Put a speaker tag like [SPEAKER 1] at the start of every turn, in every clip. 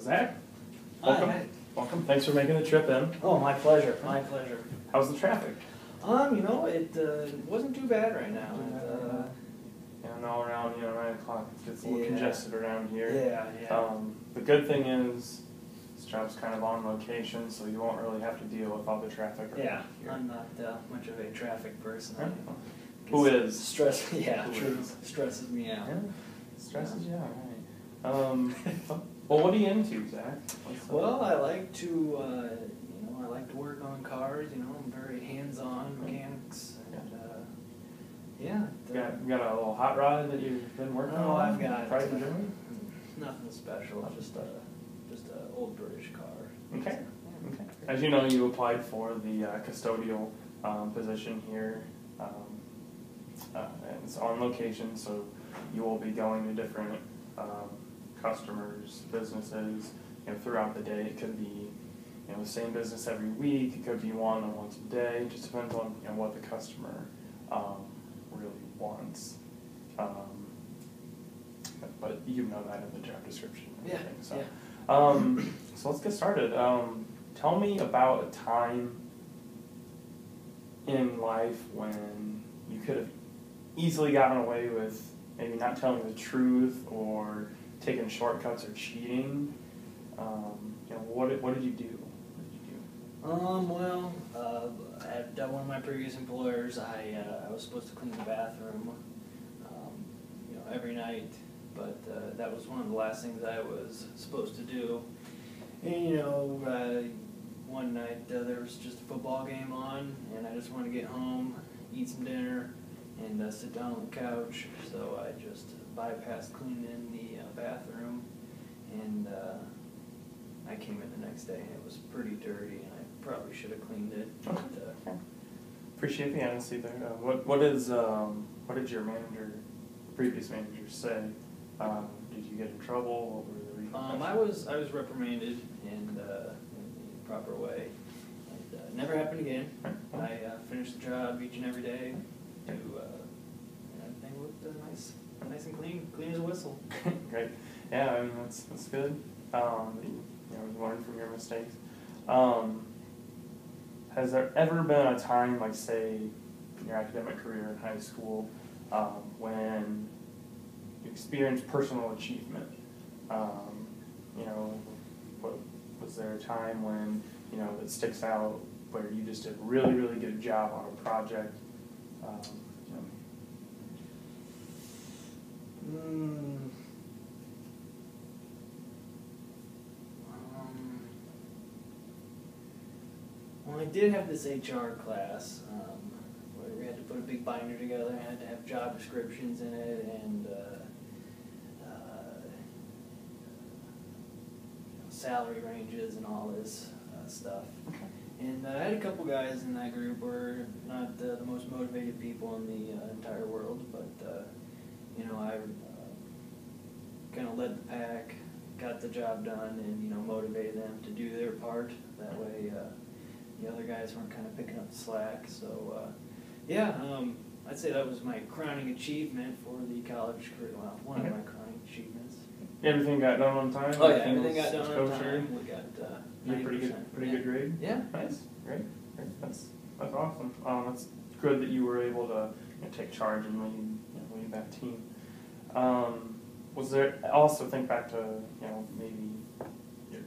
[SPEAKER 1] Zach,
[SPEAKER 2] Hi.
[SPEAKER 1] welcome. Welcome. Thanks for making the trip in.
[SPEAKER 2] Oh, my pleasure. My pleasure.
[SPEAKER 1] How's the traffic?
[SPEAKER 2] It wasn't too bad right now.
[SPEAKER 1] All around 9 o'clock it gets a little congested around here.
[SPEAKER 2] Yeah.
[SPEAKER 1] The good thing is this job's kind of on location, so you won't really have to deal with all the traffic.
[SPEAKER 2] Yeah,
[SPEAKER 1] here.
[SPEAKER 2] I'm not much of a traffic person.
[SPEAKER 1] Right. Who is?
[SPEAKER 2] Stress. Yeah,
[SPEAKER 1] Who
[SPEAKER 2] true.
[SPEAKER 1] is?
[SPEAKER 2] Stresses me out.
[SPEAKER 1] Yeah. Stresses you out, right? Well, what are you into, Zach?
[SPEAKER 2] Well, I like to I like to work on cars. I'm very hands-on mechanics. And,
[SPEAKER 1] You got a little hot rod that you've been working on?
[SPEAKER 2] Oh, I've got
[SPEAKER 1] Nothing
[SPEAKER 2] special. Just a old British car.
[SPEAKER 1] Okay. Okay. As you know, you applied for the custodial position here. And it's on location, so you will be going to different customers, businesses, throughout the day. It could be, the same business every week. It could be one or once a day. It just depends on what the customer really wants. But you know that in the job description. And everything. So let's get started. Tell me about a time in life when you could have easily gotten away with maybe not telling the truth or taking shortcuts or cheating. What did you do?
[SPEAKER 2] At one of my previous employers, I was supposed to clean the bathroom, every night, but that was one of the last things I was supposed to do. And one night there was just a football game on, and I just wanted to get home, eat some dinner, and sit down on the couch. So I just bypassed cleaning the bathroom, and I came in the next day, and it was pretty dirty, and I probably should have cleaned it. But,
[SPEAKER 1] appreciate the honesty there. What did your previous manager say? Did you get in trouble? What were the repercussions?
[SPEAKER 2] I was reprimanded in the proper way. And never happened again. I finished the job each and every day. And everything looked nice and clean as a whistle.
[SPEAKER 1] Great. Yeah, that's good. You learn from your mistakes. Has there ever been a time, like say, in your academic career in high school, when you experienced personal achievement? Was there a time when that sticks out where you just did a really, really good job on a project?
[SPEAKER 2] Well, I did have this HR class where we had to put a big binder together and had to have job descriptions in it and salary ranges and all this stuff.
[SPEAKER 1] Okay.
[SPEAKER 2] And I had a couple guys in that group who were not the most motivated people in the entire world, but I kind of led the pack, got the job done, and motivated them to do their part. That way, the other guys weren't kind of picking up the slack. So, I'd say that was my crowning achievement for the college career. Well, one of my crowning achievements.
[SPEAKER 1] Everything got done on time?
[SPEAKER 2] Oh yeah, everything got done on time. We got
[SPEAKER 1] pretty good grade?
[SPEAKER 2] Yeah.
[SPEAKER 1] Nice. Great. That's awesome. That's good that you were able to take charge and lead that team. Was there, I also think back to maybe your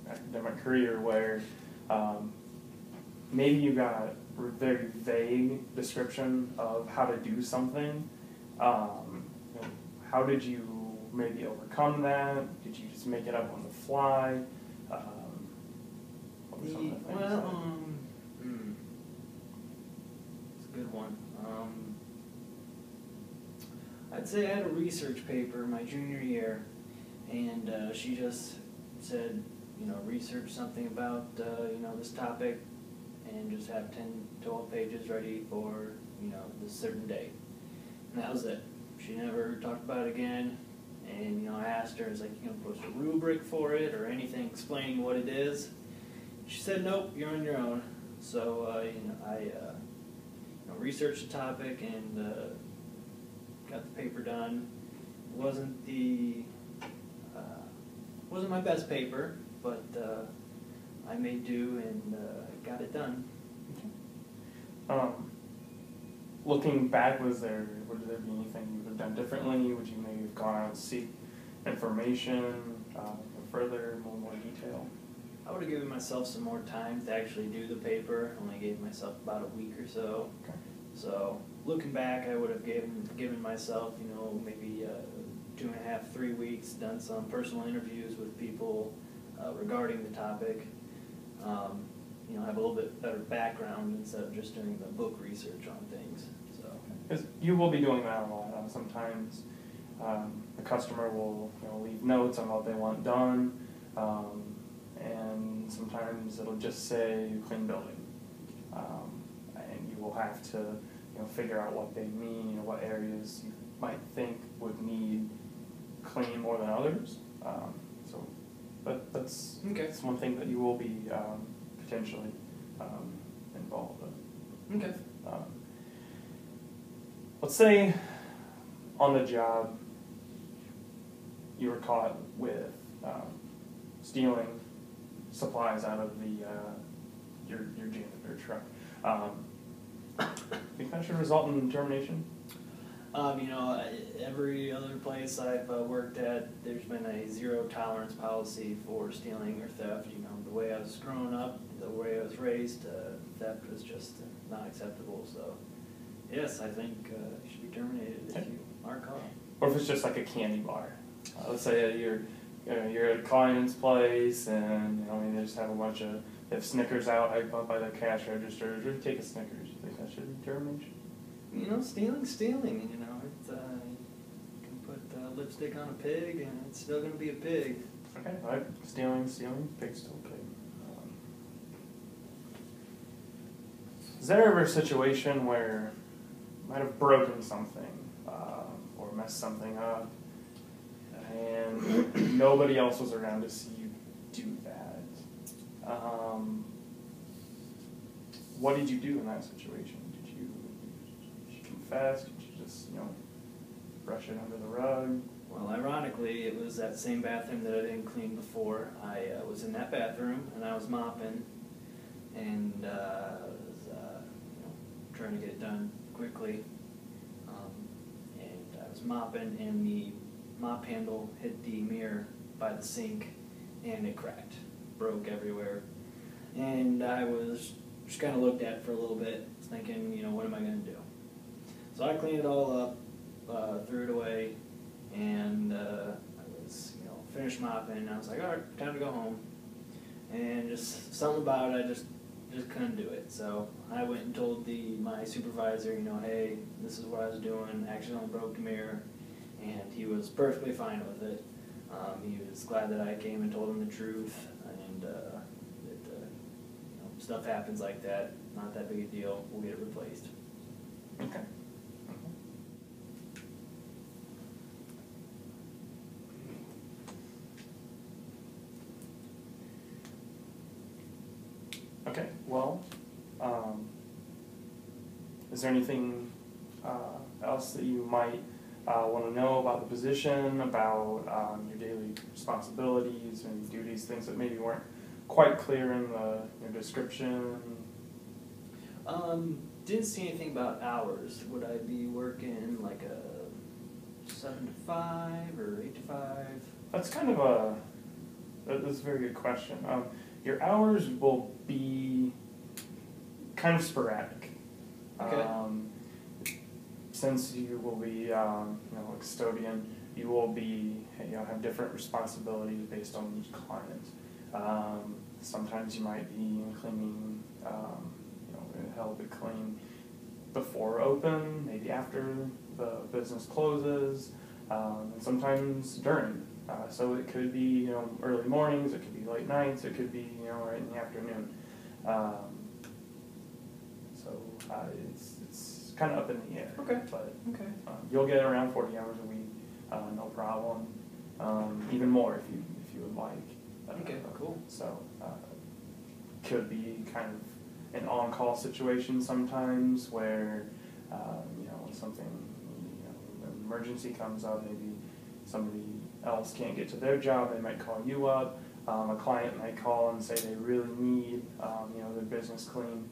[SPEAKER 1] academic career where maybe you got a very vague description of how to do something. How did you maybe overcome that? Did you just make it up on the fly? What were some of the things?
[SPEAKER 2] It's a good one. I'd say I had a research paper my junior year, and she just said, research something about, this topic, and just have 10, 12 pages ready for, this certain date. And that was it. She never talked about it again, and, I asked her, post a rubric for it or anything explaining what it is. She said, nope, you're on your own. So, I researched the topic and got the paper done. It wasn't wasn't my best paper, but I made do and got it done.
[SPEAKER 1] Looking back, would there be anything you would have done differently? Would you maybe have gone out and seek information further, more detail?
[SPEAKER 2] I would have given myself some more time to actually do the paper. Only gave myself about a week or so.
[SPEAKER 1] Okay.
[SPEAKER 2] So looking back, I would have given myself, maybe 2.5, 3 weeks, done some personal interviews with people regarding the topic. Have a little bit better background instead of just doing the book research on things. So,
[SPEAKER 1] because you will be doing that a lot. Sometimes the customer will leave notes on what they want done, and sometimes it'll just say clean building, and you will have to figure out what they mean or what areas you might think would need clean more than others. That's one thing that you will be potentially involved in.
[SPEAKER 2] Okay.
[SPEAKER 1] Let's say on the job you were caught with stealing supplies out of your janitor truck. Think that should result in termination?
[SPEAKER 2] Every other place I've worked at, there's been a zero tolerance policy for stealing or theft. The way I was growing up, the way I was raised, theft was just not acceptable. So, yes, I think you should be terminated if you are caught.
[SPEAKER 1] Or if it's just like a candy bar. Let's say you're at a client's place and they just have a bunch of Snickers out by the cash register. Or take a Snickers. You think that should be termination?
[SPEAKER 2] Stealing's stealing. You can put lipstick on a pig and it's still going to be a pig.
[SPEAKER 1] Okay, right. Stealing, pig's still pig. Is there ever a situation where you might have broken something or messed something up and nobody else was around to see you do that? What did you do in that situation? Did you confess? Did you just brush it under the rug?
[SPEAKER 2] Well, ironically, it was that same bathroom that I didn't clean before. I was in that bathroom and I was mopping, and was trying to get it done quickly. And I was mopping, and the mop handle hit the mirror by the sink, and it cracked, broke everywhere. And I was just kind of looked at it for a little bit, thinking, what am I going to do? So I cleaned it all up, threw it away, and I was, finished mopping, and I was like, all right, time to go home. And just something about it, I just couldn't do it. So I went and told my supervisor, hey, this is what I was doing, accidentally broke the mirror, and he was perfectly fine with it. He was glad that I came and told him the truth, and that stuff happens like that, not that big a deal, we'll get it replaced.
[SPEAKER 1] Okay. Okay, well, is there anything else that you might want to know about the position, about your daily responsibilities and duties, things that maybe weren't quite clear in your description?
[SPEAKER 2] Didn't see anything about hours. Would I be working like a 7 to 5 or 8 to 5?
[SPEAKER 1] That's that's a very good question. Your hours will be kind of sporadic.
[SPEAKER 2] Okay.
[SPEAKER 1] Since you will be, a custodian, you will be, have different responsibilities based on each client. Sometimes you might be cleaning, help it clean before open, maybe after the business closes, and sometimes during. So it could be, early mornings, it could be late nights, it could be, right in the afternoon. It's kind of up in the air.
[SPEAKER 2] Okay.
[SPEAKER 1] But
[SPEAKER 2] Okay.
[SPEAKER 1] You'll get around 40 hours a week, no problem. Even more if you would like.
[SPEAKER 2] Okay. Cool.
[SPEAKER 1] So could be kind of an on-call situation sometimes where when something, an emergency comes up, maybe somebody else can't get to their job, they might call you up. A client might call and say they really need, their business clean,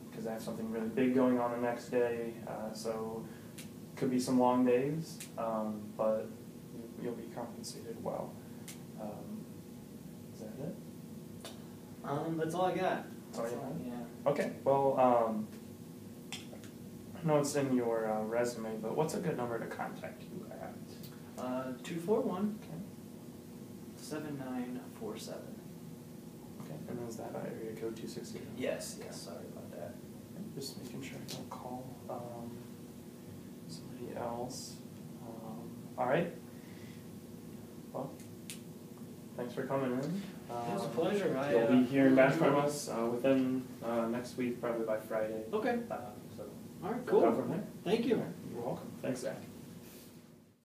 [SPEAKER 1] because they have something really big going on the next day. So could be some long days, but you'll be compensated well. Is that it?
[SPEAKER 2] That's all I got.
[SPEAKER 1] That's all you have?
[SPEAKER 2] Yeah.
[SPEAKER 1] Okay, well, I know it's in your resume, but what's a good number to contact you at?
[SPEAKER 2] 241
[SPEAKER 1] Okay.
[SPEAKER 2] 7947.
[SPEAKER 1] Okay, and is that area code 260?
[SPEAKER 2] Yes, sorry about that.
[SPEAKER 1] Just making sure I don't call somebody else. All right. Well, thanks for coming in.
[SPEAKER 2] It was a pleasure.
[SPEAKER 1] You'll be hearing back from us within next week, probably by Friday.
[SPEAKER 2] Okay.
[SPEAKER 1] So
[SPEAKER 2] All right,
[SPEAKER 1] we'll go
[SPEAKER 2] cool.
[SPEAKER 1] from there.
[SPEAKER 2] Thank you.
[SPEAKER 1] You're welcome. Thanks, Zach.